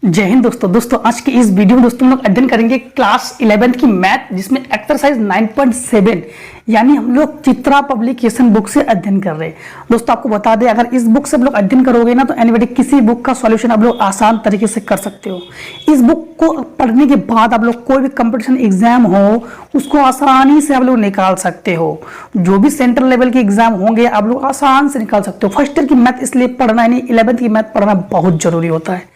जय हिंद दोस्तों आज की इस वीडियो में दोस्तों हम लोग अध्ययन करेंगे क्लास 11th की मैथ, जिसमें एक्सरसाइज 9.7 यानी हम लोग चित्रा पब्लिकेशन बुक से अध्ययन कर रहे हैं। दोस्तों आपको बता दें, अगर इस बुक से आप लोग अध्ययन करोगे ना तो एनीबॉडी किसी बुक का सॉल्यूशन आप लोग आसान तरीके से कर सकते हो। इस बुक को पढ़ने के बाद आप लोग कोई भी कंपटीशन एग्जाम हो उसको आसानी से आप लोग निकाल सकते हो। जो भी सेंट्रल लेवल के एग्जाम होंगे आप लोग आसान से निकाल सकते हो। फर्स्ट ईयर की मैथ इसलिए पढ़ना यानी 11th की मैथ पढ़ना बहुत जरूरी होता है।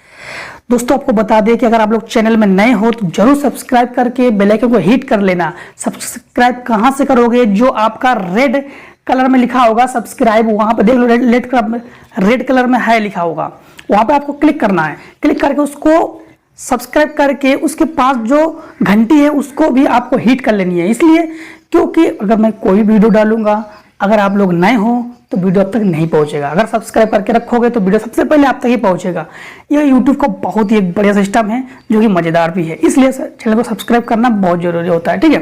दोस्तों आपको बता दें कि अगर आप लोग चैनल में नए हो तो जरूर सब्सक्राइब करके बेल आइकन को हिट कर लेना। सब्सक्राइब कहां से करोगे? जो आपका रेड कलर में लिखा होगा सब्सक्राइब, वहां पे देख लो रेड कलर में है लिखा होगा, वहां पे आपको क्लिक करना है। क्लिक करके उसको सब्सक्राइब करके उसके पास जो घंटी है उसको भी आपको हिट कर लेनी है। इसलिए क्योंकि अगर मैं कोई वीडियो डालूंगा, अगर आप लोग नए हो तो वीडियो अब तक नहीं पहुंचेगा। अगर सब्सक्राइब करके रखोगे तो वीडियो सबसे पहले आप तक ही पहुंचेगा। यह यूट्यूब का बहुत ही एक बढ़िया सिस्टम है जो कि मजेदार भी है, इसलिए चैनल को सब्सक्राइब करना बहुत जरूरी होता है। ठीक है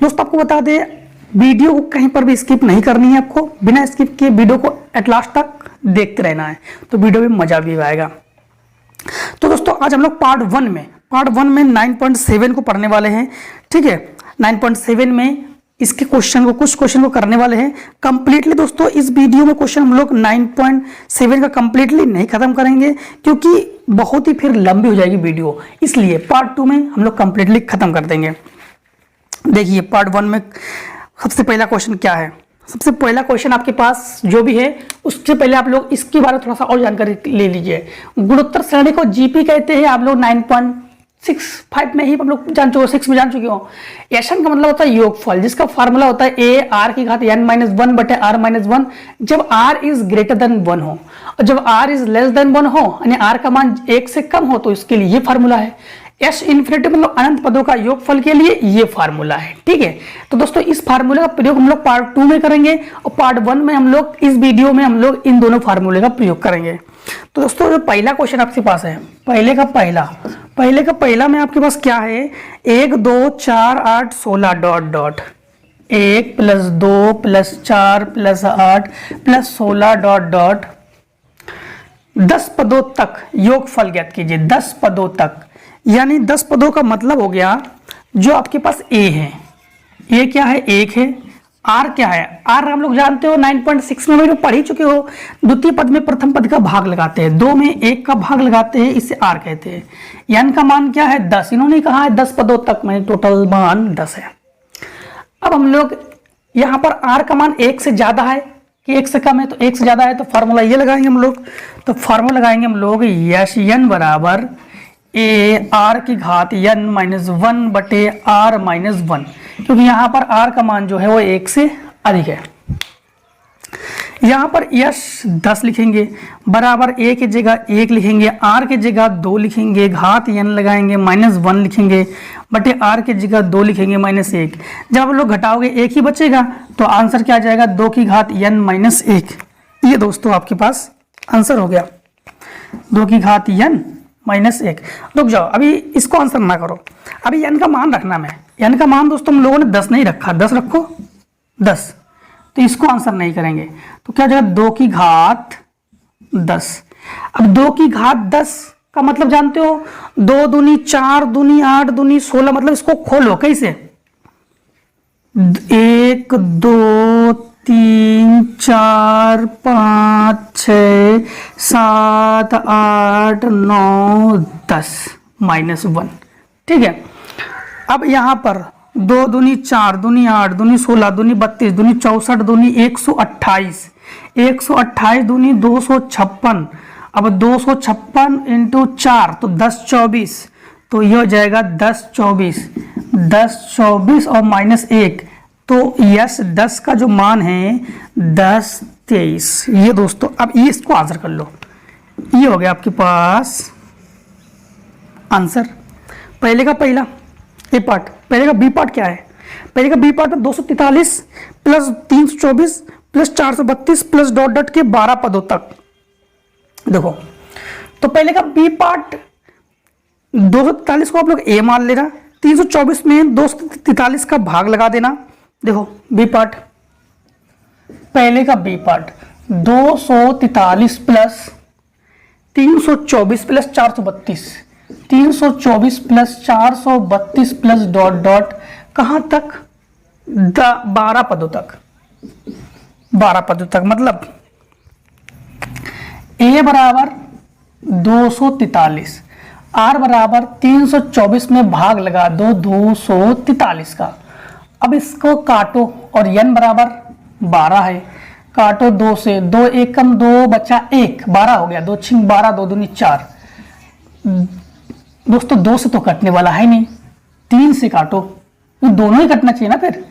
दोस्तों, आपको बता दें वीडियो को कहीं पर भी स्किप नहीं करनी है। आपको बिना स्किप किए वीडियो को एट लास्ट तक देखते रहना है, तो वीडियो में मजा भी आएगा। तो दोस्तों आज हम लोग पार्ट वन में 9.7 को पढ़ने वाले हैं। ठीक है, 9.7 में इसके कुछ क्वेश्चन को करने वाले हैं कंप्लीटली। दोस्तों इस वीडियो में क्वेश्चन हम लोग 9.7 का कंप्लीटली नहीं खत्म करेंगे क्योंकि बहुत ही फिर लंबी हो जाएगी वीडियो, इसलिए पार्ट 2 में हम लोग कंप्लीटली खत्म कर देंगे। देखिए पार्ट 1 में सबसे पहला क्वेश्चन क्या है। सबसे पहला क्वेश्चन आपके पास जो भी है उससे पहले आप लोग इसके बारे में थोड़ा सा और जानकारी ले लीजिए। गुणोत्तर श्रेणी को जीपी कहते हैं। आप लोग 9.65 में ही आप लोग जान चुके हो, 6 में जान चुके हो। एशन का मतलब होता है योगफल, जिसका फार्मूला होता है a r की घात n-1 बटे r - 1 जब r इज ग्रेटर देन 1 हो, और जब r इज लेस देन 1 हो यानी r का मान 1 से कम हो तो इसके लिए ये फार्मूला है। एस इन्फिनिटी मतलब अनंत पदों का योगफल के लिए ये फार्मूला है। ठीक है, तो दोस्तों इस फार्मूले का प्रयोग हम लोग पार्ट 2 में करेंगे और पार्ट 1 में हम लोग इस वीडियो में हम लोग इन दोनों फार्मूले का प्रयोग करेंगे। तो दोस्तों जो पहला क्वेश्चन आपके पास है, पहले का पहला में आपके पास क्या है, 1 2 4 8 16 डॉट डॉट 1 + 2 + 4 + 8 + 16 डॉट डॉट 10 पदों तक योगफल ज्ञात कीजिए। 10 पदों तक यानी 10 पदों का मतलब हो गया जो आपके पास a है, a क्या है 1 है, r क्या है, r हम लोग जानते हो 9.6 में भी पढ़ ही चुके हो। द्वितीय पद में प्रथम पद का भाग लगाते हैं, 2 में 1 का भाग लगाते हैं, इसे r कहते हैं। n का मान क्या है 10, इन्होंने कहा है 10 पदों तक में टोटल मान 10 है। अब हम लोग यहाँ पर r का मान 1 से ज्यादा है कि 1 से कम है, तो 1 से ज्यादा है तो फार्मूला ये लगाएंगे हम लोग। तो फार्मूला लगाएंगे हम लोग यश n बराबर a r की घात n-1 बटे r - 1, क्योंकि यहाँ पर r का मान जो है वो 1 से अधिक है। यहाँ पर यश 10 लिखेंगे, बराबर a की जगह 1 लिखेंगे, r की जगह 2 लिखेंगे, घात n लगाएंगे, -1 लिखेंगे, बटे r की जगह 2 लिखेंगे, -1। जब आप लोग घटाओगे 1 ही बचेगा तो आंसर क्या आ जाएगा, 2 की घात n-1। ये दोस्तों आपके पास आंसर हो गया, 2 की घात n-1। रुक जाओ, अभी इसको आंसर ना करो, अभी n का मान रखना। मैं n का मान दोस्तों हम लोगों ने 10 नहीं रखा, 10 रखो 10, तो इसको आंसर नहीं करेंगे तो क्या हो जाएगा 2 की घात 10। अब 2 की घात 10 का मतलब जानते हो, 2 दूनी 4 दूनी 8 दूनी 16, मतलब इसको खोलो कैसे, 1 2 3 4 5 6 7 8 9 10 -1। ठीक है, अब यहाँ पर 2 दूनी 4 दूनी 8 दूनी 16 दूनी 32 दूनी 64 दूनी 128, 128 दूनी 256। अब 256 × 4 तो 10 24, तो ये हो जाएगा 10 24 और -1, तो यस 10 का जो मान है 10 23। ये दोस्तों अब ये इसको आंसर कर लो, ये हो गया आपके पास आंसर। पहले का पहला ए पार्ट, पहले का बी पार्ट क्या है, पहले का बी पार्ट में 243 + 324 + 432 + डॉट डॉट के 12 पदों तक। देखो तो पहले का बी पार्ट 243 को आप लोग ए मान लेना, 324 में 243 का भाग लगा देना। देखो बी पार्ट, पहले का B part 243 + 324 + 432 324 plus 432 plus dot dot कहाँ तक, 12 पदों तक, 12 पदों तक। मतलब a बराबर 243, r बराबर 324 में भाग लगा दो 243 का। अब इसको काटो और n बराबर 12 है, काटो 2 से, 2 एकम 2 बचा 1, 12 हो गया, 2 छिंग 12, 2 दूनी 4। दोस्तों 2 से तो कटने वाला है नहीं, 3 से काटो, तो दोनों ही कटना चाहिए ना। फिर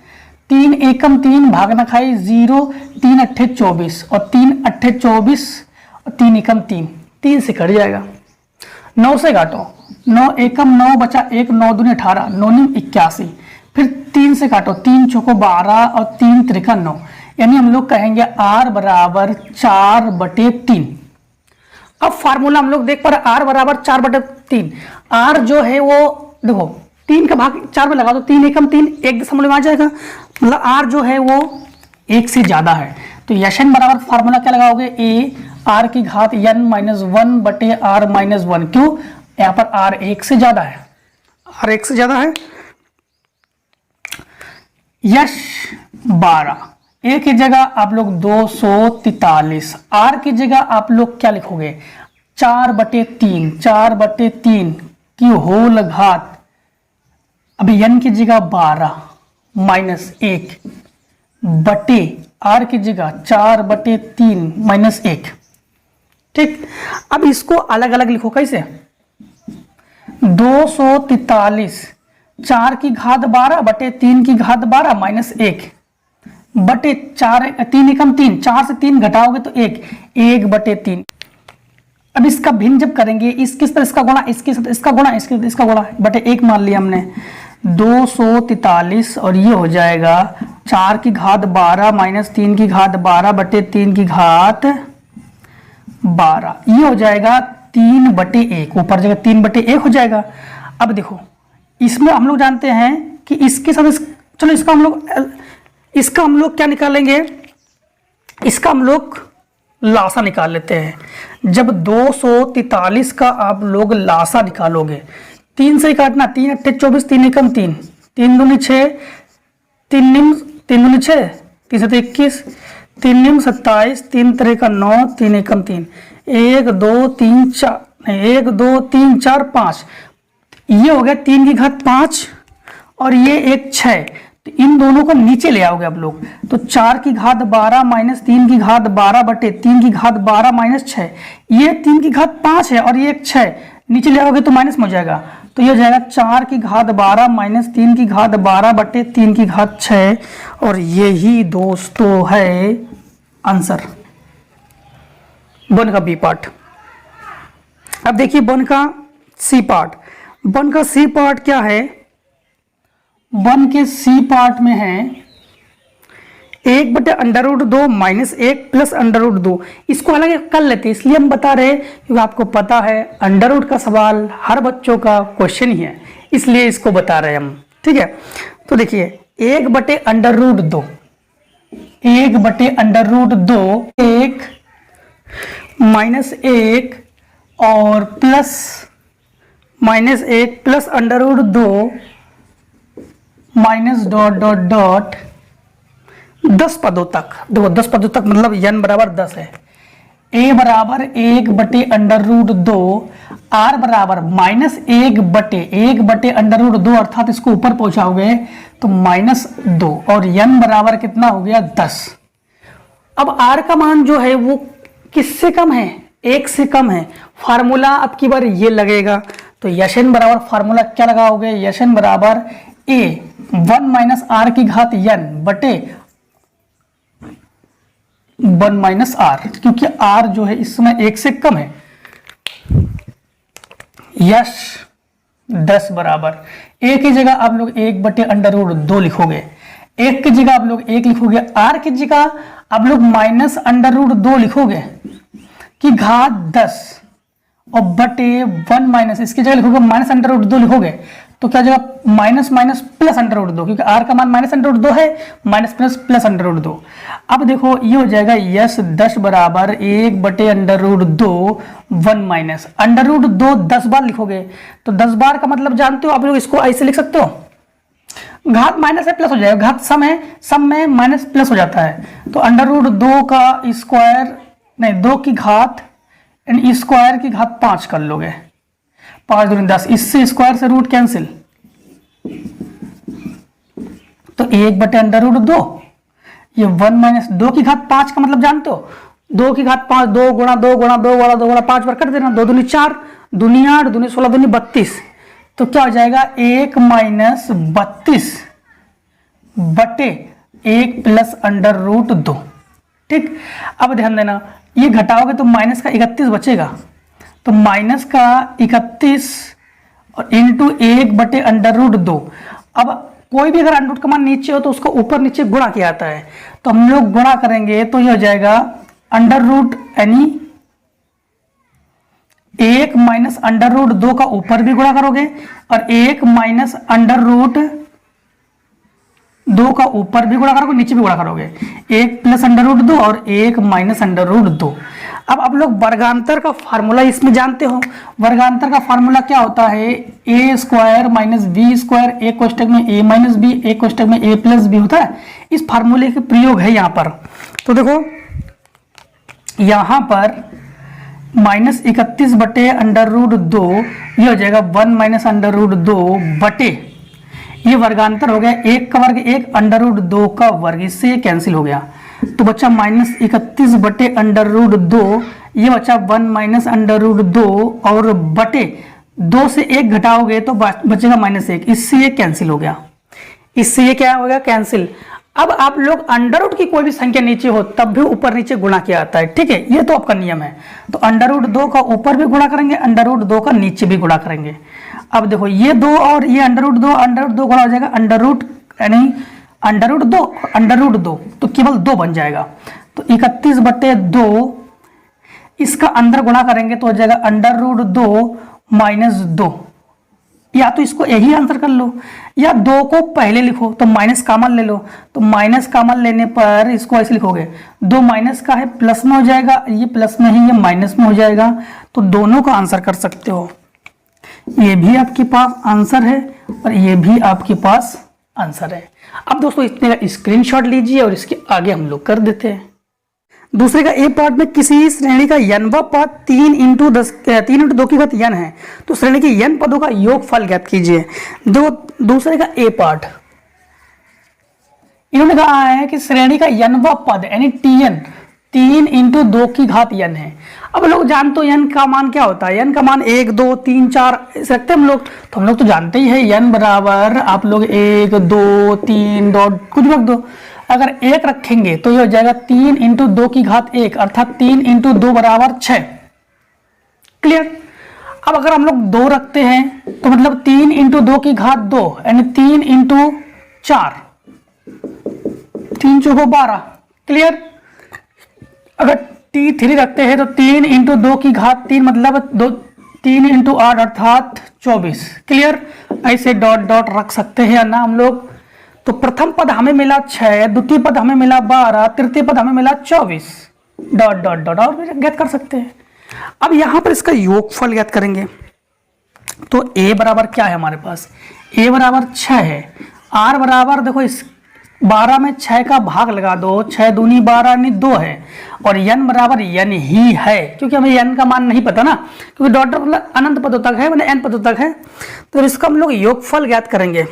3 एकम 3 भाग ना खाई 0, 3 अट्ठे 24 और 3 अट्ठे 24 और 3 एकम 3, 3 से कट जाएगा। 9 से काटो, 9 एकम 9 बचा 1, 9 दूनी 18, 9 नीम 81। फिर 3 से काटो, 3 चौको 12 और 3 त्रिका 9, यानी हम लोग कहेंगे r बराबर 4/3। अब फार्मूला हम लोग देख पा रहे, r बराबर 4/3। r जो है वो देखो 3 का भाग 4 में लगा दो, 3 एकम 3, 1 आ जाएगा, मतलब r जो है वो 1 से ज्यादा है। तो यशन बराबर फार्मूला क्या लगाओगे, a r की घात n माइनस 1/r-1। क्यों, यहाँ पर r 1 से ज्यादा है, r 1 से ज्यादा है। यश 12, a की जगह आप लोग 243, r की जगह आप लोग क्या लिखोगे, 4/3, 4/3 की होल घात। अभी n की जगह 12 माइनस 1 बटे r की जगह 4/3 माइनस 1। ठीक, अब इसको अलग अलग लिखो, कैसे, 243 4 की घात 12 बटे 3 की घात 12 माइनस 1 बटे 4, 3 एकम 3, 4 से 3 घटाओगे तो 1, 1/3। अब इसका भिन्न जब करेंगे, इसके साथ इसका गुणा, इसके साथ इसका गुणा, इसके साथ इसका गुणा, बटे 1 मान लिया हमने, 243 और ये हो जाएगा 4 की घात 12 माइनस 3 की घात 12 बटे 3 की घात 12, ये हो जाएगा 3/1, ऊपर जगह 3/1 हो जाएगा। अब देखो इसमें हम लोग जानते हैं कि इसके साथ चलो इसका हम लोग क्या निकालेंगे, इसका हम लोग लासा निकाल लेते हैं। जब 243 का आप लोग लासा निकालोगे, 3 से ही काटना, 3 अट्ठे 24, 3 एकम 3, 3 दूनी 6, 3 दूनी 6, 3 से 21, 3 निम 27, 3 तरह का 9, 3 एकम 3, 1 2 3 4, 1 2 3 4 5, ये हो गया 3 की घात 5 और ये एक 6। तो इन दोनों को नीचे ले आओगे आप लोग, तो 4 की घात 12 माइनस 3 की घात 12 बटे 3 की घात 12 माइनस 6, ये 3 की घात 5 है और ये एक 6, नीचे ले आओगे तो माइनस में हो जाएगा। तो ये हो जाएगा 4 की घात 12 माइनस 3 की घात 12 बटे 3 की घात 6, और यही दोस्तों है आंसर वन का बी पार्ट। अब देखिए वन का सी पार्ट। वन का सी पार्ट क्या है, वन के सी पार्ट में है 1/√2 माइनस 1 प्लस √2। इसको अलग कर लेते हैं, इसलिए हम बता रहे क्योंकि आपको पता है अंडर का सवाल हर बच्चों का क्वेश्चन ही है, इसलिए इसको बता रहे हम। ठीक है, तो देखिए 1/√2, 1/√2, 1 माइनस 1 और plus minus 1 plus √2 minus dot dot dot 10 पदों तक। देखो 10 पदों तक मतलब n बराबर 10 है। a बराबर 1/√2, r बराबर माइनस 1/√2 अर्थात इसको ऊपर पहुंचाओगे तो -2 और n बराबर कितना हो गया 10। अब r का मान जो है वो किससे कम है, 1 से कम है। फार्मूला अब की बार ये लगेगा, तो यशन बराबर फार्मूला क्या लगाओगे, यशन बराबर a 1 माइनस r की घात n बटे 1 माइनस r, क्योंकि r जो है इस समय 1 से कम है। यश 10 बराबर a की जगह आप लोग 1/√2 लिखोगे, 1 की जगह आप लोग 1 लिखोगे, r की जगह आप लोग माइनस √2 लिखोगे की घात 10 और बटे 1 माइनस, इसकी जगह लिखोगे माइनस √2 लिखोगे तो क्या हो जाएगा minus minus plus under root 2, क्योंकि r का मान माइनस अंडर रूट 2 है, minus plus plus under root 2। अब देखो ये हो जाएगा यस 10 बराबर 1 बटे under root 2 1 minus under root 2 10 बार लिखोगे तो 10 बार का मतलब जानते हो आप लोग, इसको ऐसे लिख सकते हो, घात माइनस है प्लस हो जाएगा, घात सम में माइनस प्लस हो जाता है, तो अंडर रूट 2 का स्क्वायर नहीं 2 की घात यानी स्क्वायर की घात 5 कर लोगे, 5 दूनी 10, इससे स्क्वायर से रूट कैंसिल, तो 1 बटे अंडर रूट 2, ये 1 माइनस 2 की घात 5 का मतलब जानते हो, 2 की घात 5, 2 गुणा 2 गुणा 2 गुणा 2 गुणा 5 बार कर देना, 2 दूनी 4, दूनी 8, दूनी 16, दूनी 32, तो क्या हो जाएगा 1 माइनस 32 बटे 1 प्लस अंडर रूट 2। ठीक, अब ध्यान देना ये घटाओगे तो माइनस का 31 बचेगा, तो माइनस का 31 और इंटू 1 बटे अंडर रूट 2। अब कोई भी अगर अंडर रूट का मान नीचे हो तो उसको ऊपर नीचे गुणा किया जाता है, तो हम लोग गुणा करेंगे तो ये हो जाएगा अंडर रूट यानी 1 माइनस अंडर रूट 2 का ऊपर भी गुणा करोगे और 1 माइनस अंडर रूट 2 का ऊपर भी गुणा करोगे, नीचे भी गुणा करोगे, 1 प्लस अंडर रूट 2 और 1 माइनस अंडर रूट 2। अब आप लोग वर्गांतर का फार्मूला इसमें जानते हो, वर्गांतर का फार्मूला क्या होता है, ए स्क्वायर माइनस बी स्क्वायर, एक कोष्टक में ए माइनस बी, एक कोष्टक में ए प्लस बी होता है, इस फार्मूले के प्रयोग है यहाँ पर। तो देखो यहाँ पर माइनस 31 बटे अंडर रूट 2 ये हो जाएगा 1 माइनस अंडर रूट 2 बटे, ये वर्गांतर हो गया, 1 का वर्ग 1 अंडर रूट 2 का वर्ग, इससे ये कैंसिल हो गया, तो बच्चा माइनस 31 बटे अंडर रूट 2, ये बच्चा 1 माइनस अंडर रूट 2 और बटे 2 से 1 घटाओगे तो बचेगा माइनस 1, इससे ये कैंसिल हो गया, इससे ये क्या हो गया कैंसिल। अब आप लोग अंडर रूट की कोई भी संख्या नीचे हो तब भी ऊपर नीचे गुणा किया जाता है, ठीक है, ये तो आपका नियम है। तो अंडर रूट 2 का ऊपर भी गुणा करेंगे, अंडर रूट 2 का नीचे भी गुणा करेंगे। अब देखो ये 2 और ये अंडर रूट 2 गुणा हो जाएगा, अंडर रूट यानी अंडर रूट 2 अंडर रूट 2 तो केवल 2 बन जाएगा, तो 31 बटे 2 इसका अंदर गुणा करेंगे तो हो जाएगा अंडर रूट 2 माइनस 2, या तो इसको यही आंसर कर लो या 2 को पहले लिखो तो माइनस कॉमन ले लो, तो माइनस कॉमन लेने पर इसको ऐसे लिखोगे, 2 माइनस का है प्लस में हो जाएगा, ये प्लस में ही ये माइनस में हो जाएगा, तो दोनों का आंसर कर सकते हो, ये भी आपके पास आंसर है और ये भी आपके पास आंसर है। अब दोस्तों इतने का स्क्रीनशॉट लीजिए और इसके आगे हम लोग कर देते हैं। दूसरे का ए पार्ट में किसी श्रेणी का n पद 3 इंटू 2 की घात n है, तो श्रेणी के n पदों का योगफल ज्ञात कीजिए। दूसरे का ए पार्ट इन्होंने कहा है कि श्रेणी का n पद यानी tn 3 इंटू 2 की घात n है। अब लोग जानते हो n का मान क्या होता है, n का मान 1 2 3 4 रखते हैं हम लोग, तो हम लोग तो जानते ही है n बराबर आप लोग 1 2 3 2 कुछ रख दो, अगर 1 रखेंगे तो ये हो जाएगा 3 इंटू 2 की घात 1 अर्थात 3 इंटू 2 बराबर 6, क्लियर। अब अगर हम लोग 2 रखते हैं तो मतलब 3 इंटू 2 की घात 2 यानी 3 इंटू 4, 3 चौको 12, क्लियर। अगर 3 रखते हैं तो 3 इंटू 2 की घात 3 मतलब 3 इंटू 8 अर्थात 24, क्लियर। ऐसे डॉट डॉट रख सकते हैं ना हम लोग। तो प्रथम पद हमें मिला 6, द्वितीय पद हमें मिला 12, तृतीय पद हमें मिला 24, डॉट डॉट डॉट और भी ज्ञात कर सकते हैं। अब यहां पर इसका योगफल ज्ञात करेंगे तो a बराबर क्या है हमारे पास, a बराबर 6 है, r बराबर देखो इस 12 में 6 का भाग लगा दो, 6 दूनी 12 यानी 2 है, और n बराबर n ही है, क्योंकि हमें n का मान नहीं पता ना, क्योंकि डॉट डॉट मतलब अनंत पदों तक है, मतलब n पदों तक है, तो इसका हम लोग योगफल ज्ञात करेंगे।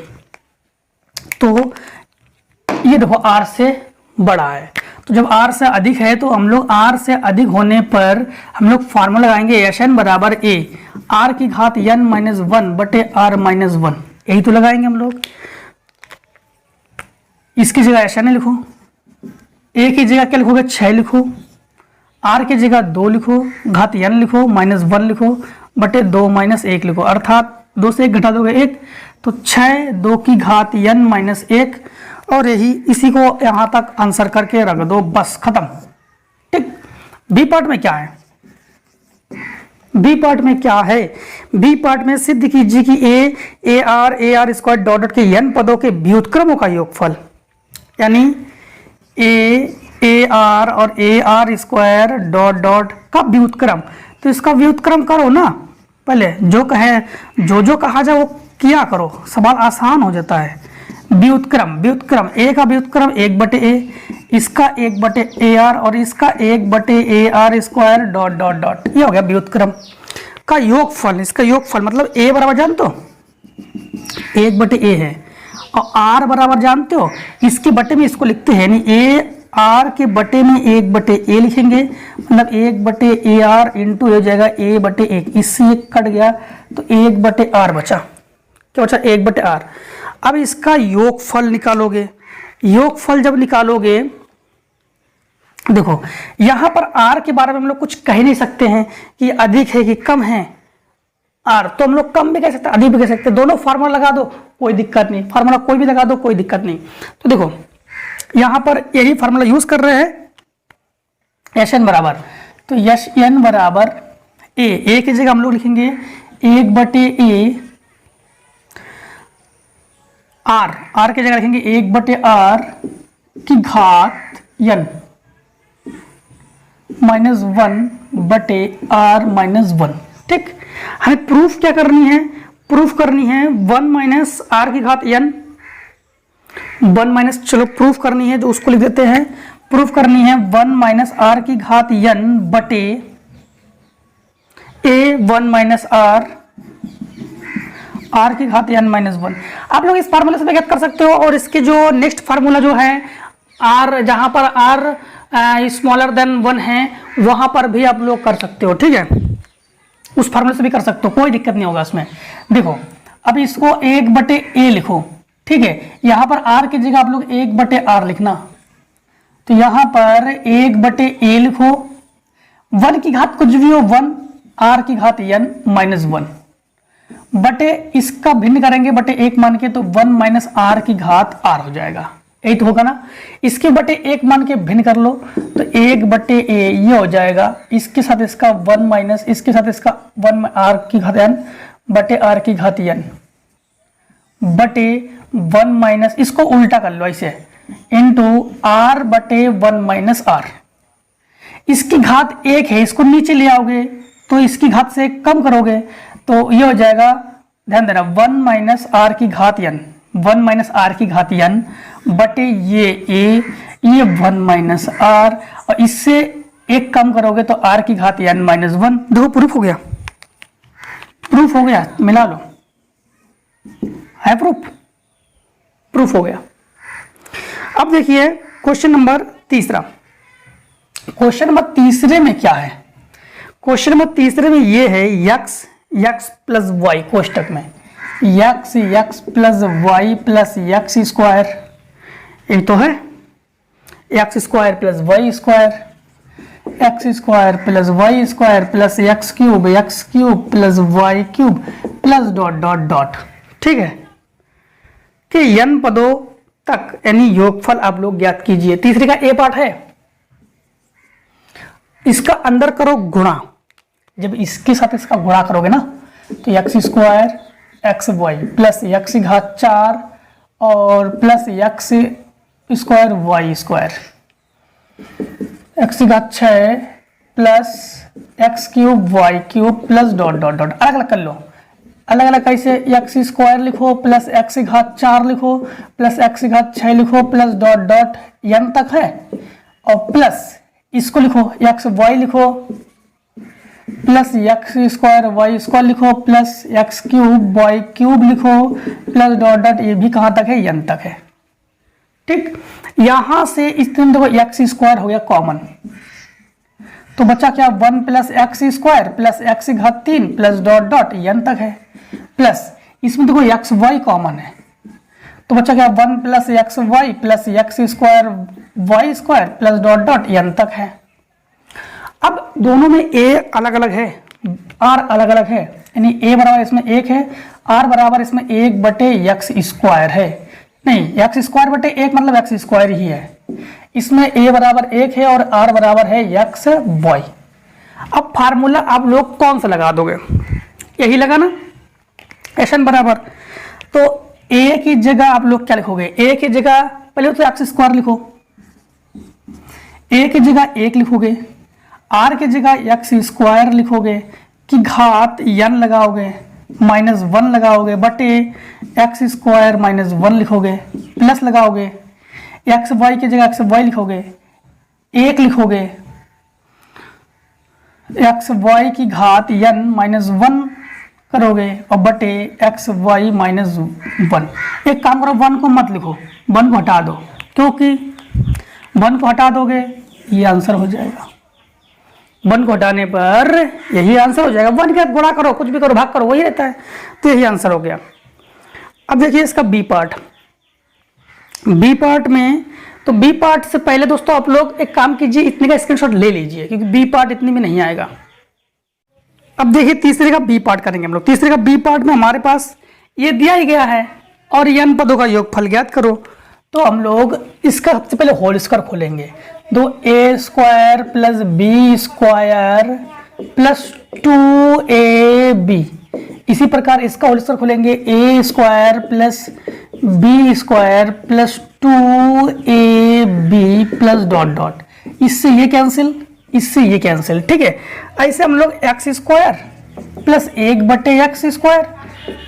तो ये देखो r से बड़ा है, तो जब r से अधिक है तो हम लोग r से अधिक होने पर हम लोग फार्मूला लगाएंगे एन बराबर a r की घात n माइनस 1 बटे r माइनस 1, यही तो लगाएंगे हम लोग। इसकी जगह एन लिखो, a की जगह क्या लिखोगे 6 लिखो, r की जगह 2 लिखो, घात n लिखो, माइनस 1 लिखो, बटे 2 माइनस 1 लिखो, अर्थात 2 से 1 घटा दोगे 1, तो 6 2 की घात n माइनस 1, और यही इसी को यहां तक आंसर करके रख दो, बस खत्म। ठीक। बी पार्ट में क्या है, बी पार्ट में क्या है, बी पार्ट में सिद्ध कीजिए कि A R square dot dot के n पदों के व्युत्क्रमों का योगफल, यानी ए आर और A R square dot dot का व्युत्क्रम। तो इसका व्युत्क्रम करो ना, पहले जो कहा जाए वो किया करो, सवाल आसान हो जाता है। व्युत्क्रम ए का व्युत्क्रम 1/a, इसका 1/a आर और इसका 1/a R square dot dot dot, ये हो गया व्युत्क्रम का योगफल। इसका योगफल मतलब a बराबर जानते हो 1/a है और r बराबर जानते हो, इसके बटे में इसको लिखते हैं, यानी a r के बटे में 1/a लिखेंगे, मतलब 1/a r इंटू हो जाएगा a/1, इससे एक कट गया तो 1/r बचा, क्या बचा 1/r। अब इसका योगफल निकालोगे, योगफल जब निकालोगे, देखो यहां पर r के बारे में हम लोग कुछ कह नहीं सकते हैं कि अधिक है कि कम है r, तो हम लोग कम भी कह सकते हैं अधिक भी कह सकते हैं, दोनों फार्मूला लगा दो कोई दिक्कत नहीं, फार्मूला कोई भी लगा दो कोई दिक्कत नहीं। तो देखो यहां पर यही फार्मूला यूज कर रहे हैं एस एन बराबर, तो एस एन बराबर ए की जगह हम लोग लिखेंगे 1/a आर की जगह लिखेंगे 1/r की घात n माइनस 1/r माइनस 1। ठीक, हमें प्रूफ क्या करनी है, प्रूफ करनी है 1 माइनस r की घात n, 1 माइनस, चलो प्रूफ करनी है तो उसको लिख देते हैं, प्रूफ करनी है 1 माइनस r की घात n बटे a 1 माइनस r की घात n माइनस 1। आप लोग इस फार्मूले से भी ज्ञात कर सकते हो, और इसके जो नेक्स्ट फार्मूला जो है r, जहां पर r स्मॉलर देन 1 है वहां पर भी आप लोग कर सकते हो। ठीक है, उस फार्मूले से भी कर सकते हो, कोई दिक्कत नहीं होगा उसमें। देखो अब इसको 1/a लिखो, ठीक है, यहां पर r की जगह आप लोग 1/r लिखना, तो यहां पर 1/a लिखो, 1 की घात कुछ भी हो 1, r की घात n माइनस 1 बटे इसका भिन्न करेंगे बटे 1 मान के, तो 1 माइनस r की घात r हो जाएगा, यही तो होगा ना। इसके बटे 1 मान के भिन्न कर लो तो 1/a ये हो जाएगा, इसके साथ इसका 1 माइनस, इसके साथ इसका 1 r की घात n बटे r की घात n बटे 1 माइनस, इसको उल्टा कर लो ऐसे, इंटू r बटे 1 माइनस r। इसकी घात 1 है, इसको नीचे ले आओगे तो इसकी घात से कम करोगे तो ये हो जाएगा, ध्यान देना 1 माइनस r की घात n, 1 माइनस r की घात n बटे ये a, ये 1 माइनस r, और इससे एक कम करोगे तो r की घात n माइनस 1। देखो प्रूफ हो गया, प्रूफ हो गया, मिला लो, है प्रूफ, प्रूफ हो गया। अब देखिए क्वेश्चन नंबर तीसरा, क्वेश्चन नंबर तीसरे में क्या है, क्वेश्चन नंबर तीसरे में ये है x प्लस वाई कोष्टक में x plus Y plus X square, एक तो है X square plus Y square, X square plus Y square plus X cube plus Y cube plus dot dot dot. ठीक है, कि n पदों तक यानी योगफल आप लोग ज्ञात कीजिए। तीसरे का ए पार्ट है, इसका अंदर करो गुणा, जब इसके साथ इसका गुणा करोगे ना तो X square X Y plus X की घात 4 और plus X square Y square, X की घात 6 plus X cube Y cube plus dot dot dot. अलग अलग कर लो, अलग अलग कैसे, एक्स स्क्वायर लिखो प्लस एक्स की घात 4 लिखो प्लस एक्स की घात 6 लिखो प्लस डॉट डॉट n तक है, और प्लस इसको लिखो एक्स वाई लिखो plus X square Y square लिखो plus X cube Y cube लिखो प्लस डॉट डॉट, ये भी कहाँ तक है, n तक है। ठीक, यहां से इस दिन देखो एक्स स्क्वायर हो गया कॉमन, तो बचा क्या 1 plus X square plus X की घात 3 प्लस डॉट डॉट n तक है, प्लस इसमें देखो एक्स वाई कॉमन है, तो बचा क्या 1 plus X Y plus X square Y square plus dot dot n तक है। अब दोनों में a अलग अलग है, r अलग अलग है, यानी a बराबर इसमें 1 है, r बराबर इसमें 1/x स्क्वायर है, नहीं x स्क्वायर बटे 1 मतलब x स्क्वायर ही है, इसमें a बराबर 1 है और r बराबर है x वाई। अब फार्मूला आप लोग कौन सा लगा दोगे, यही लगा ना, एशन बराबर। तो ए की जगह आप लोग क्या लिखोगे, ए की जगह पहले तो एक्स स्क्वायर लिखो, ए की जगह 1 लिखोगे, आर की जगह एक्स स्क्वायर लिखोगे कि घात n लगाओगे, -1 लगाओगे बटे एक्स स्क्वायर -1 लिखोगे, प्लस लगाओगे, एक्स वाई की जगह एक्स वाई लिखोगे, 1 लिखोगे, एक्स वाई की घात n -1 करोगे और बटे एक्स वाई -1। एक काम करो, 1 को मत लिखो, 1 को हटा दो, क्योंकि 1 को हटा दोगे ये आंसर हो जाएगा। 1 को हटाने पर यही आंसर हो जाएगा। 1 के साथ गुणा करो, कुछ भी करो, भाग करो, वही रहता है, तो यही आंसर हो गया। अब देखिए इसका बी पार्ट, बी पार्ट में, तो बी पार्ट से पहले दोस्तों आप लोग एक काम कीजिए, इतने का स्क्रीनशॉट ले लीजिए, क्योंकि बी पार्ट इतने में नहीं आएगा। अब देखिए तीसरे का बी पार्ट करेंगे हम लोग। तीसरे का बी पार्ट में हमारे पास ये दिया ही गया है और n पदों का योगफल ज्ञात करो। तो हम लोग इसका सबसे पहले होल स्क्वायर खोलेंगे, 2a² + b² + 2ab। इसी प्रकार इसका होल स्क्वायर खोलेंगे, a² + b² + 2ab + dot dot. इससे ये कैंसिल, इससे ये कैंसिल, ठीक है। ऐसे हम लोग x² + 1/x²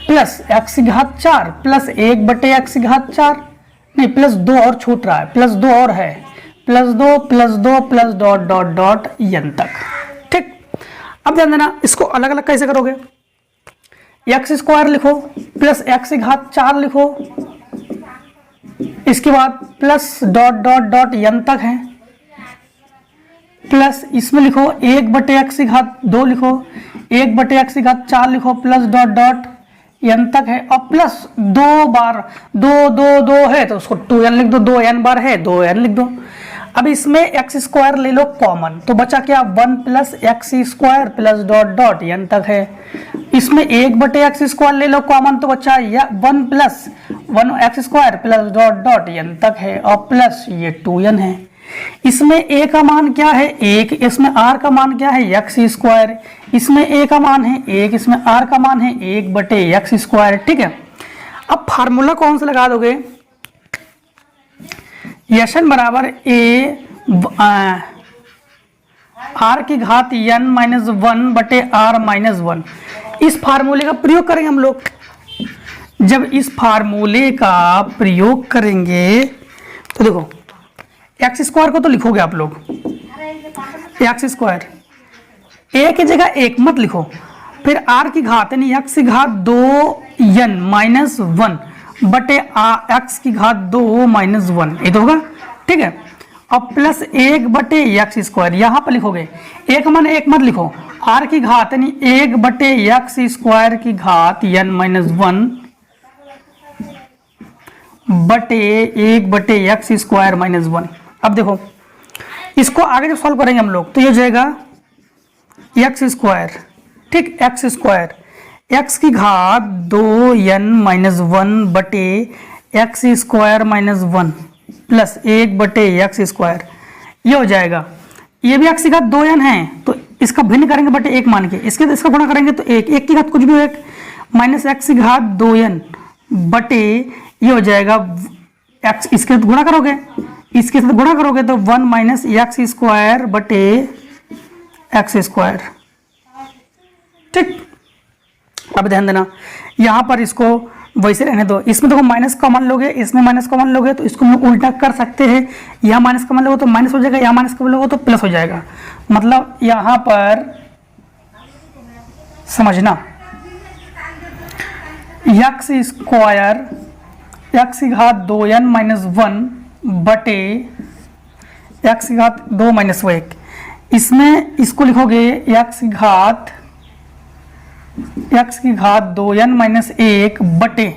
प्लस x की घात 4 प्लस 1/x की घात 4, नहीं प्लस 2 और छूट रहा है, प्लस 2 और है, +2 +2 plus dot dot dot n तक, ठीक। अब ध्यान देना, इसको अलग अलग कैसे करोगे, x² लिखो प्लस x की घात 4 लिखो, इसके बाद plus dot dot dot n तक है, प्लस इसमें लिखो 1/x की घात 2 लिखो, 1/x की घात 4 लिखो, प्लस डॉट डॉट n तक है, और प्लस 2 बार 2 है तो उसको 2n लिख दो, 2n बार है 2n लिख दो। अब इसमें x² ले लो कॉमन, तो बचा क्या, 1 + x² plus dot dot n तक है। इसमें 1/x² ले लो कॉमन, तो बचा 1 + 1x² plus dot dot n तक है, और प्लस ये 2n है। इसमें a का मान क्या है 1, इसमें r का मान क्या है x², इसमें a का मान है 1, इसमें r का मान है 1/x², ठीक है। अब फार्मूला कौन सा लगा दोगे, यशन बराबर r की घात n -1 बटे r -1। इस फार्मूले का प्रयोग करेंगे हम लोग। जब इस फार्मूले का प्रयोग करेंगे तो देखो x² को तो लिखोगे आप लोग, x², a की जगह 1 मत लिखो, फिर r की घात यानी x की घात 2n -1 बटे x की घात 2 -1, ये तो होगा, ठीक है। अब प्लस 1/x², यहाँ पर लिखोगे, एक मान 1 मत लिखो, r की घात यानी 1/x² की घात n -1 बटे 1/x² -1। अब देखो इसको आगे जब सॉल्व करेंगे हम लोग तो ये हो जाएगा x², ठीक, x², x की घात 2n -1 बटे x² -1 प्लस 1/x², ये हो जाएगा। ये भी x की घात 2n है तो इसका भिन्न करेंगे बटे 1 मान के, इसका गुणा करेंगे तो 1 की घात कुछ भी हो, 1 माइनस x की घात 2n बटे ये हो जाएगा x, इसके साथ गुणा करोगे, इसके साथ गुणा करोगे तो 1 - x² बटे x², ठीक। अब ध्यान देना, यहाँ पर इसको वैसे रहने दो, इसमें देखो माइनस कॉमन लोगे, इसमें माइनस कॉमन लोगे तो इसको हम लोग उल्टा कर सकते हैं, यहाँ माइनस कॉमन लोगे तो माइनस हो जाएगा, यहाँ माइनस कॉमन लोगे तो प्लस हो जाएगा। मतलब यहाँ पर समझना x² की घात 2n -1 बटे x की घात 2 - 1, इसमें इसको लिखोगे x की घात 2n - 1 बटे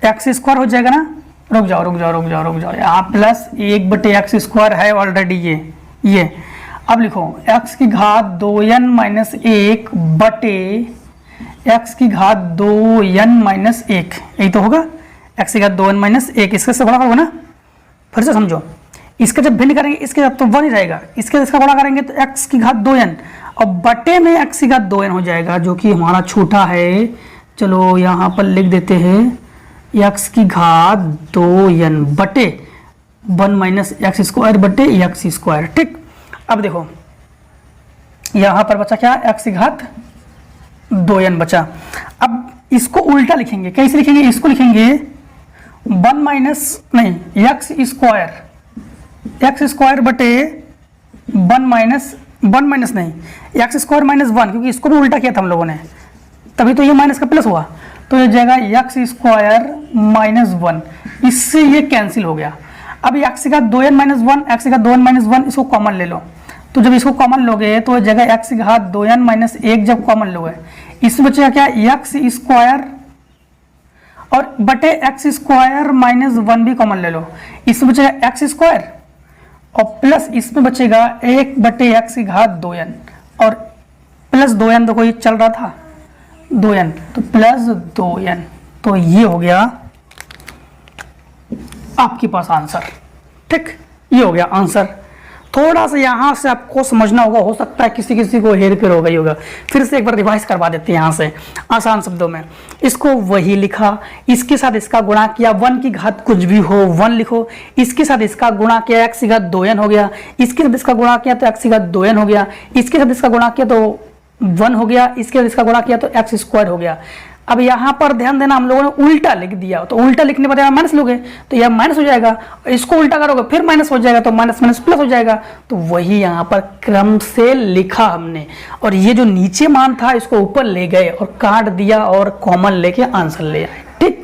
x² हो जाएगा ना, रुक जाओ, यहाँ प्लस 1/x² है ऑलरेडी ये। अब लिखो x की घात 2n - 1 बटे x की घात 2n - 1, यही तो होगा, x की घात 2n - 1, इसके से बड़ा होगा ना। फिर से समझो, इसका जब भिन्न करेंगे इसके साथ तो 1 ही रहेगा, इसके इसका गुणा करेंगे तो x की घात 2n और बटे में x की घात 2n हो जाएगा, जो कि हमारा छोटा है। चलो यहाँ पर लिख देते हैं x की घात 2n बटे 1 माइनस एक्स स्क्वायर बटे एक्स स्क्वायर। ठीक, अब देखो यहाँ पर बचा क्या, x की घात 2n बचा। अब इसको उल्टा लिखेंगे, कैसे लिखेंगे, इसको लिखेंगे 1 माइनस नहीं एक्स स्क्वायर बटे 1 माइनस नहीं एक्स स्क्वायर माइनस 1, क्योंकि इसको भी उल्टा किया था हम लोगों ने, तभी तो ये माइनस का प्लस हुआ, तो ये जाएगा एक्स स्क्वायर माइनस 1, इससे ये कैंसिल हो गया। अब एक्स की घात 2n माइनस 1, एक्स की घात 2n माइनस 1 इसको कॉमन ले लो, तो जब इसको कॉमन लोगे तो जगह एक्स की घात 2n माइनस 1 जब कॉमन लोगे, इसमें बचेगा क्या, एक्स स्क्वायर और बटे एक्स स्क्वायर माइनस 1 भी कॉमन ले लो, इसमें बचेगा एक्स स्क्वायर और प्लस इसमें बचेगा 1 बटे एक्स की घात 2n और प्लस 2n, देखो ये चल रहा था 2n, तो प्लस 2n, तो ये हो गया आपके पास आंसर। ठीक, ये हो गया आंसर। थोड़ा सा यहाँ से आपको समझना होगा, हो सकता है किसी किसी को हेर फेर हो गई होगा, फिर से एक बार रिवाइज करवा देते हैं यहाँ से आसान शब्दों में। इसको वही लिखा, इसके साथ इसका गुणा किया, 1 की घात कुछ भी हो 1 लिखो, इसके साथ इसका गुणा किया एक्स की घात 2n हो गया, इसके साथ इसका गुणा किया तो एक्स की घात 2n हो गया, इसके साथ इसका गुणा किया तो 1 हो गया, इसके साथ इसका गुणा किया तो एक्स स्क्वायर हो गया। अब यहाँ पर ध्यान देना, हम लोगों ने उल्टा लिख दिया, तो उल्टा लिखने पर माइनस लोगे तो यह माइनस हो जाएगा, इसको उल्टा करोगे फिर माइनस हो जाएगा, तो माइनस माइनस प्लस हो जाएगा। तो वही यहाँ पर क्रम से लिखा हमने, और ये जो नीचे मान था इसको ऊपर ले गए और काट दिया और कॉमन लेके आंसर ले आए। ठीक,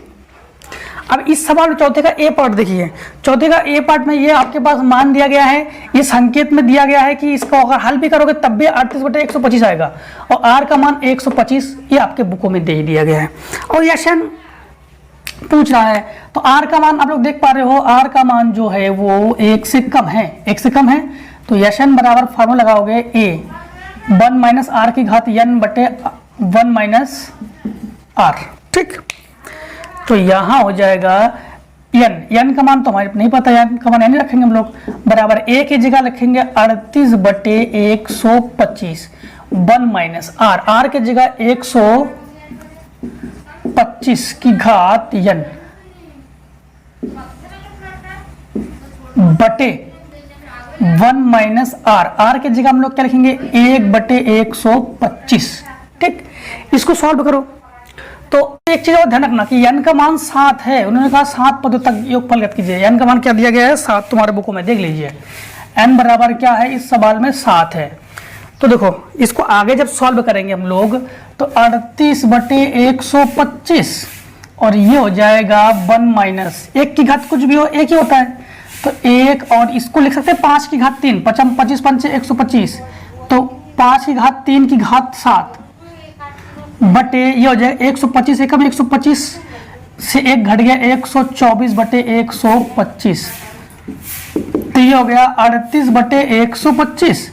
अब इस सवाल चौथे का ए पार्ट देखिए, चौथे का ए पार्ट में ये आपके पास मान दिया गया है, ये संकेत में दिया गया है कि इसको अगर हल भी करोगे तब भी 38/125 आएगा, और आर का मान 125 ये आपके बुकों में दे दिया गया है। और यशन पूछ रहा है, तो आर का मान आप लोग देख पा रहे हो, आर का मान जो है वो 1 से कम है, 1 से कम है, तो यशन बराबर फार्मूला लगाओगे ए 1 माइनस आर की घात n बटे 1 माइनस आर। ठीक, तो यहाँ हो जाएगा n का मान तो हमारे नहीं पता, n का मान नहीं रखेंगे हम लोग, बराबर a की जगह रखेंगे 38/125 1 माइनस r की जगह 125 की घात n बटे 1 माइनस r की जगह हम लोग क्या लिखेंगे 1/125। ठीक, इसको सॉल्व करो तो एक चीज और ध्यान रखना कि n का मान 7 है, उन्होंने कहा 7 पदों तक योगफल ज्ञात कीजिए, n का मान क्या दिया गया है 7, तुम्हारे बुकों में देख लीजिए n बराबर क्या है इस सवाल में 7 है। तो देखो इसको आगे जब सॉल्व करेंगे हम लोग तो 38/125 और ये हो जाएगा 1 माइनस 1 की घात कुछ भी हो 1 ही होता है, तो 1 और इसको लिख सकते हैं 5 की घात 3, 25 5 125, तो 5 की घात 3 की घात 7 बटे ये हो जाए 125 एकम 125 से 1 घट गया 124/125, तो ये हो गया 38/125,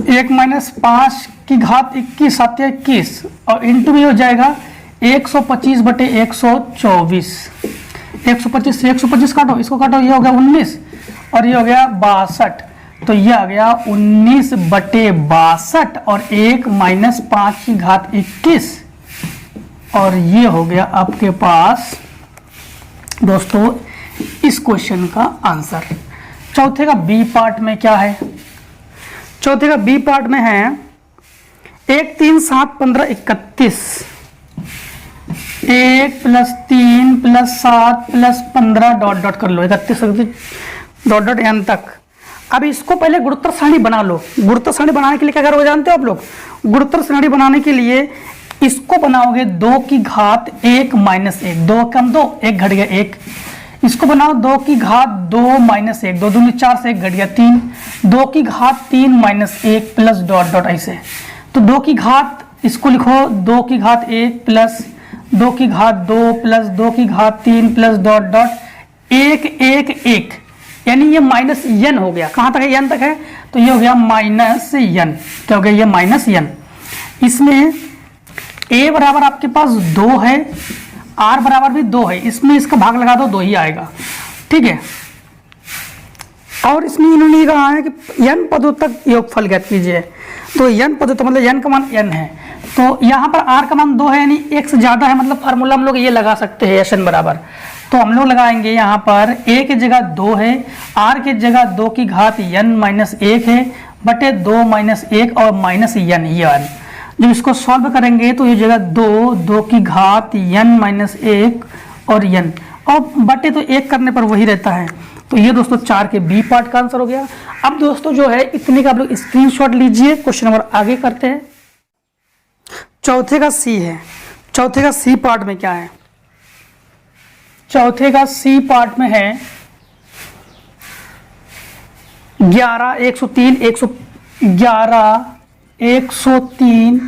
1 माइनस 5 की घात 21 7 21 और इंटू में हो जाएगा 125/124, 125 से 125 काटो, इसको काटो, ये हो गया 19 और ये हो गया 62, तो ये आ गया 19/62 और 1 माइनस 5 की घात 21 और ये हो गया आपके पास दोस्तों इस क्वेश्चन का आंसर। चौथे का बी पार्ट में क्या है, चौथे का बी पार्ट में है 1 3 7 15 31, 1 + 3 + 7 + 15 डॉट डॉट कर लो 31 डॉट डॉट n तक। अब इसको पहले गुणोत्तर सारणी बना लो। गुणोत्तर सारणी बनाने के लिए क्या करोगे जानते हो आप लोग, गुणोत्तर सारणी बनाने के लिए इसको बनाओगे 2 की घात 1 माइनस 1, 2 कम 2 1 घट गया 1, इसको बनाओ 2 की घात 2 माइनस 1, 2 दूनी 4 से 1 घट गया 3, 2 की घात 3 माइनस 1 प्लस डॉट डॉट ऐसे, तो 2 की घात इसको लिखो 2 की घात 1 प्लस 2 की घात 2 प्लस 2 की घात 3 प्लस डॉट डॉट 1 1 1, यानी ये माइनस n हो गया। कहां तक है, n तक है, तो ये हो गया माइनस n, क्या हो गया ये माइनस n। इसमें a बराबर आपके पास 2 है, r बराबर भी 2 है, इसमें इसका भाग लगा दो 2 ही आएगा। ठीक है, और इसमें इन्होंने ये कहा है कि n पदों तक योगफल ज्ञात कीजिए। तो n पदों तक मतलब n का मान n है, तो यहाँ पर r का मान 2 है, यानी 1 से ज़्यादा है, मतलब फार्मूला हम लोग ये लगा सकते हैं Sn बराबर। तो हम लोग लगाएंगे यहाँ पर a की जगह 2 है, r की जगह 2 की घात n माइनस 1 है बटे 2 माइनस 1 और माइनस n ये वाला। जब इसको सॉल्व करेंगे तो ये जगह 2 की घात n माइनस 1 और n, और बटे तो 1 करने पर वही रहता है। तो ये दोस्तों 4 के बी पार्ट का आंसर हो गया। अब दोस्तों जो है इतने का आप लोग स्क्रीनशॉट लीजिए, क्वेश्चन नंबर आगे करते हैं। चौथे का सी है, चौथे का सी पार्ट में क्या है? चौथे का सी पार्ट में है 11 103 111 103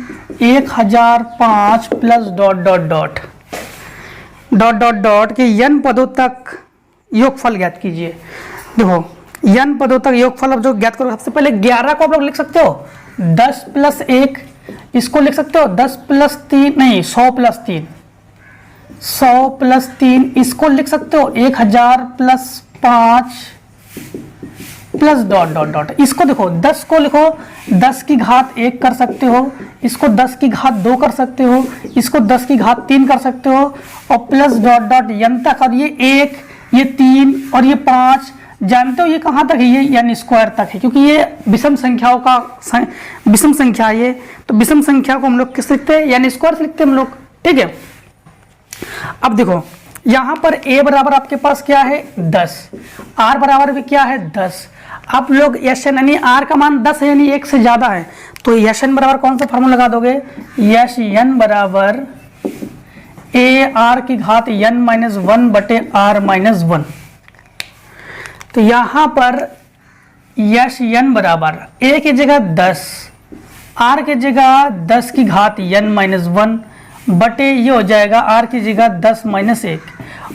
1005 plus dot dot dot dot dot dot के n पदों तक योगफल ज्ञात कीजिए। देखो n पदों तक योगफल अब जो ज्ञात करो, सबसे पहले 11 को आप लोग लिख सकते हो 10 प्लस 1, इसको लिख सकते हो 10 प्लस 3 नहीं 100 प्लस 3, 100 प्लस 3 इसको लिख सकते हो 1000 plus 5 plus dot dot dot. इसको देखो 10 को लिखो 10 की घात 1 कर सकते हो, इसको 10 की घात 2 कर सकते हो, इसको 10 की घात 3 कर सकते हो, और प्लस डॉट डॉट n तक, और ये 1 ये 3 और ये 5 जानते हो ये कहाँ तक है? ये n स्क्वायर तक है, क्योंकि ये विषम संख्याओं का विषम संख्या है ये, तो विषम संख्या को हम लोग किस लिखते हैं? n स्क्वायर से लिखते हैं हम लोग, ठीक है। अब देखो यहाँ पर a बराबर आपके पास क्या है 10, r बराबर भी क्या है 10। आप लोग Sn यानी r का मान 10 है यानी 1 से ज़्यादा है, तो Sn बराबर कौन सा फार्मूला लगा दोगे? Sn बराबर a r की घात n माइनस 1 बटे r माइनस 1। तो यहाँ पर Sn बराबर a की जगह 10, r की जगह 10 की घात n माइनस 1 बटे ये हो जाएगा r की जगह 10 माइनस 1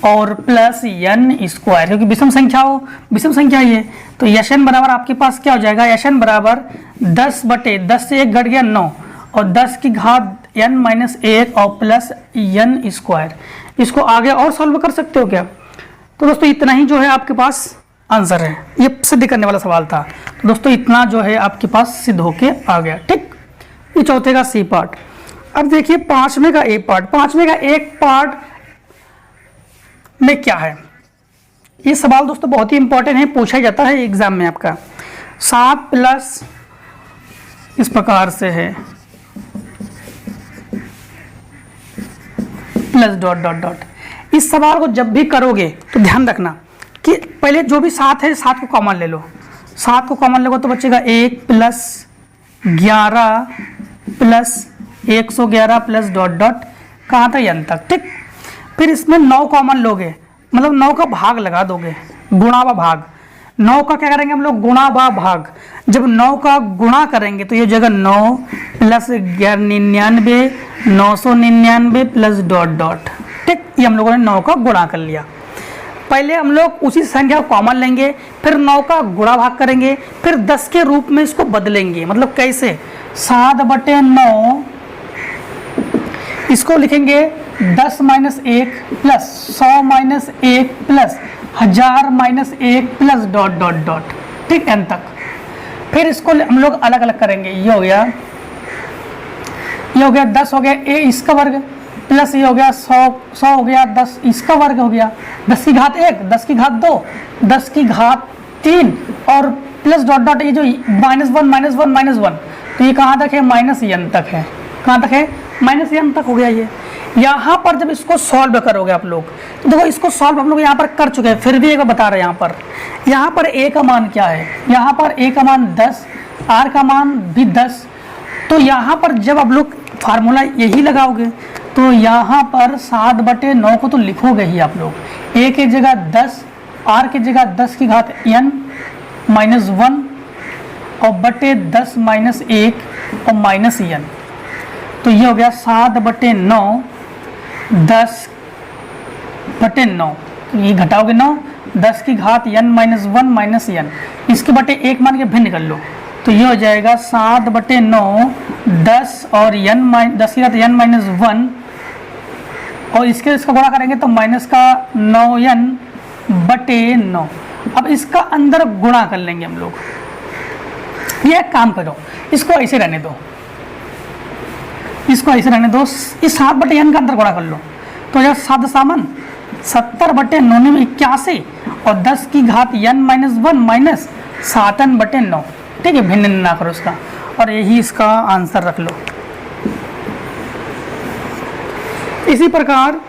और प्लस n स्क्वायर, क्योंकि विषम संख्या हो, विषम संख्या ये। तो Sn बराबर आपके पास क्या हो जाएगा? Sn बराबर 10 बटे 10 से 1 घट गया 9 और 10 की घात n माइनस 1 और प्लस n स्क्वायर। इसको आगे और सॉल्व कर सकते हो क्या? तो दोस्तों इतना ही जो है आपके पास आंसर है, ये सिद्ध करने वाला सवाल था। तो दोस्तों इतना जो है आपके पास सिद्ध होके आ गया, ठीक। ये चौथे का सी पार्ट। अब देखिए पांचवें का ए पार्ट। पांचवें का एक पार्ट में क्या है? ये सवाल दोस्तों बहुत ही इंपॉर्टेंट है, पूछा जाता है एग्जाम में आपका। 7 प्लस इस प्रकार से है प्लस डॉट डॉट डॉट। इस सवाल को जब भी करोगे तो ध्यान रखना कि पहले जो भी 7 है 7 को कॉमन ले लो। 7 को कॉमन लेगो तो बचेगा 1 plus 11 plus 111 plus dot dot कहाँ तक n तक, ठीक। फिर इसमें 9 कॉमन लोगे, मतलब 9 का भाग लगा दोगे, गुणा व भाग। 9 का क्या करेंगे हम लोग? गुणा व भाग। जब 9 का गुणा करेंगे तो ये जगह 9 प्लस 99 999 प्लस डॉट डॉट, ठीक। ये हम लोगों ने 9 का गुणा कर लिया। पहले हम लोग उसी संख्या को कॉमन लेंगे, फिर 9 का गुणा भाग करेंगे, फिर 10 के रूप में इसको बदलेंगे। मतलब कैसे? 7 बटे 9 इसको लिखेंगे 10 minus 1 plus 100 minus 1 plus 1000 minus 1 plus dot dot dot, ठीक, n तक। फिर इसको हम लोग अलग अलग करेंगे। ये हो गया 10 हो गया a इसका वर्ग प्लस ये हो गया 100 हो गया 10 इसका वर्ग हो गया, 10 की घात 1 10 की घात 2 10 की घात 3 और प्लस डॉट डॉट ये जो -1 -1 -1, तो ये कहाँ तक है? माइनस n तक है। कहाँ तक है? माइनस n तक हो गया ये। यहाँ पर जब इसको सॉल्व करोगे आप लोग तो देखो इसको सॉल्व हम लोग यहाँ पर कर चुके हैं, फिर भी एक बार बता रहे हैं यहाँ पर a का मान क्या है? यहाँ पर a का मान 10, r का मान भी 10। तो यहाँ पर जब आप लोग फार्मूला यही लगाओगे तो यहाँ पर 7 बटे 9 को तो लिखोगे ही आप लोग, a की जगह 10, r की जगह 10 की घात n माइनस 1 और बटे 10 माइनस 1 और माइनस n। तो ये हो गया 7 बटे 9 10 बटे 9, ये घटाओगे 9 10 की घात n माइनस 1 माइनस n, इसके बटे 1 मान के भिन्न कर लो तो ये हो जाएगा 7 बटे 9 10 और n 10 की घात n माइनस 1 और इसका गुणा करेंगे तो माइनस का 9n बटे 9। अब इसका अंदर गुणा कर लेंगे हम लोग। ये एक काम करो, इसको ऐसे रहने दो, इसको ऐसे रहने दो, इस 7/n का अंदर गुणा कर लो तो यार 7 सामन 70/9 में 81 और 10 की घात n-1 माइनस 7n/9। ठीक है, भिन्न ना करो इसका, और यही इसका आंसर रख लो। इसी प्रकार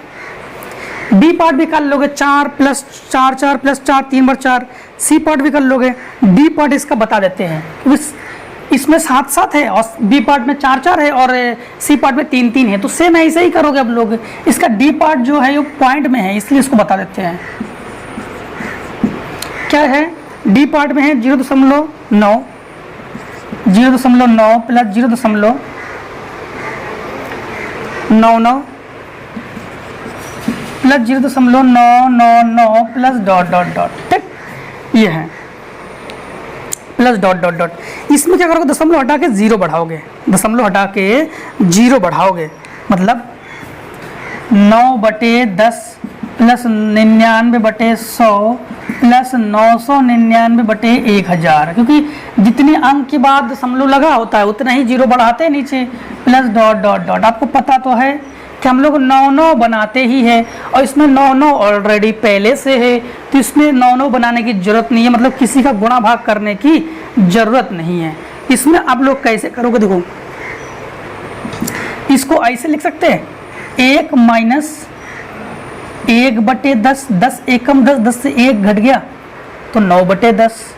बी पार्ट भी कर लोगे, 4 + 4 4 + 4 3/4। सी पार्ट भी कर लोगे। डी पार्ट इसका बता देते हैं, इसमें 7 7 है और बी पार्ट में 4 4 है और सी पार्ट में 3 3 है, तो सेम ऐसे ही करोगे अब लोग। इसका डी पार्ट जो है वो पॉइंट में है, इसलिए इसको बता देते हैं। क्या है, डी पार्ट में है 0.9 0.9 plus 0.99 plus 0.999 plus dot dot dot. ठीक, ये है प्लस डॉट डॉट डॉट। इसमें क्या करोगे, दशमलव हटा के 0 बढ़ाओगे, दशमलव हटा के 0 बढ़ाओगे, मतलब 9/10 प्लस 99/100 प्लस 999/1000, क्योंकि जितनी अंक के बाद दशमलव लगा होता है उतना ही 0 बढ़ाते हैं नीचे, प्लस डॉट डॉट डॉट। आपको पता तो है कि हम लोग 9 बनाते ही है और इसमें 9 ऑलरेडी पहले से है, तो इसमें 9 बनाने की जरूरत नहीं है, मतलब किसी का गुणा भाग करने की जरूरत नहीं है। इसमें आप लोग कैसे करोगे, देखो इसको ऐसे लिख सकते हैं, 1 माइनस 1/10, 10 एकम 10, 10 से 1 घट गया तो 9/10।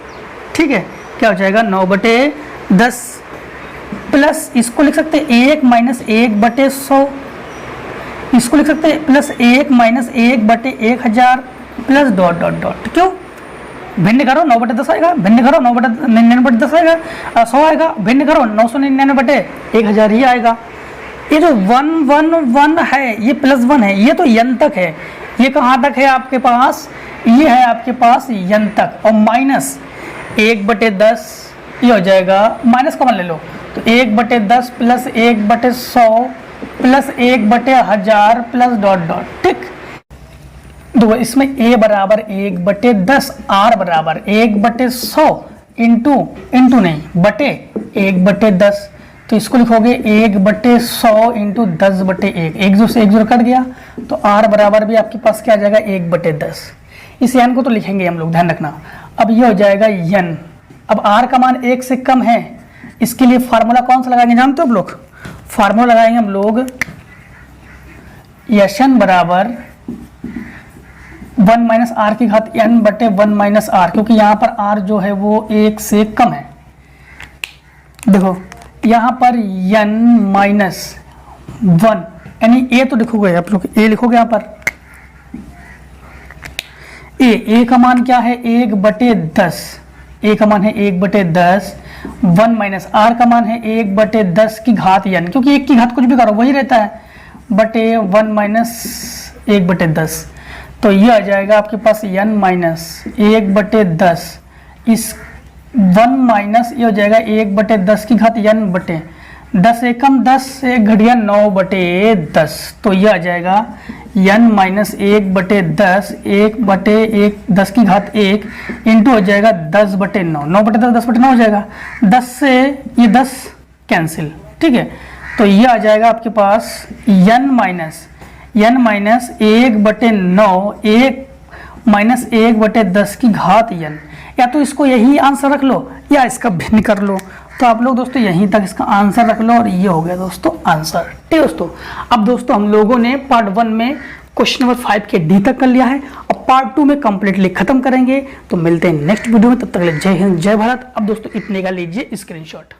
ठीक है, क्या हो जाएगा 9/10 प्लस इसको लिख सकते हैं 1 माइनस 1/100, इसको लिख सकते हैं plus 1 minus 1/1000 plus dot dot dot. क्यों, भिन्न करो 9/10 आएगा, भिन्न करो 9/99/10 आएगा, 100 आएगा, भिन्न करो 999/1000 ही आएगा। ये जो 1 1 1 है ये +1 है, ये तो n तक है, ये कहाँ तक है आपके पास, ये है आपके पास n तक, और माइनस 1/10 ये हो जाएगा, माइनस कॉमन ले लो तो 1/10 plus 1/100 plus 1/1000 plus dot dot. ठीक, देखो इसमें a बराबर 1/10, r बराबर 1/100 इंटू नहीं बटे 1/10, तो इसको लिखोगे 1/100 इंटू 10/1, 1 0 से 1 0 कट गया तो r बराबर भी आपके पास क्या आ जाएगा 1/10। इस n को तो लिखेंगे हम लोग, ध्यान रखना। अब ये हो जाएगा n। अब r का मान 1 से कम है, इसके लिए फार्मूला कौन सा लगाएंगे जानते हो आप लोग, फार्मूला लगाएंगे हम लोग Sn बराबर 1 माइनस आर की घात n/1 माइनस आर, क्योंकि यहाँ पर r जो है वो 1 से कम है। देखो यहाँ पर n माइनस 1 यानी a तो लिखोगे आप लोग, a लिखोगे यहाँ पर a का मान क्या है 1/10, a का मान है 1/10, 1 माइनस आर का मान है 1/10 की घात n, क्योंकि 1 की घात कुछ भी करो वही रहता है, बटे 1 माइनस 1/10, तो ये आ जाएगा आपके पास n माइनस 1/10, इस 1 माइनस ये हो जाएगा 1/10 की घात n बटे 10 एकम 10 से घट गया 9/10, तो ये आ जाएगा n माइनस 1/10, 1/10 की घात 1 इंटू हो जाएगा 10/9, 9/10 10/9 हो जाएगा, 10 से ये 10 कैंसिल। ठीक है, तो ये आ जाएगा आपके पास n माइनस 1/9, 1 माइनस 1/10 की घात n, या तो इसको यही आंसर रख लो या इसका भिन्न कर लो। तो आप लोग दोस्तों यहीं तक इसका आंसर रख लो और ये हो गया दोस्तों आंसर। ठीक है दोस्तों, अब दोस्तों हम लोगों ने पार्ट 1 में क्वेश्चन नंबर 5 के डी तक कर लिया है, और पार्ट 2 में कंप्लीटली खत्म करेंगे। तो मिलते हैं नेक्स्ट वीडियो में, तब तक के लिए जय हिंद जय भारत। अब दोस्तों इतने का लीजिए स्क्रीनशॉट।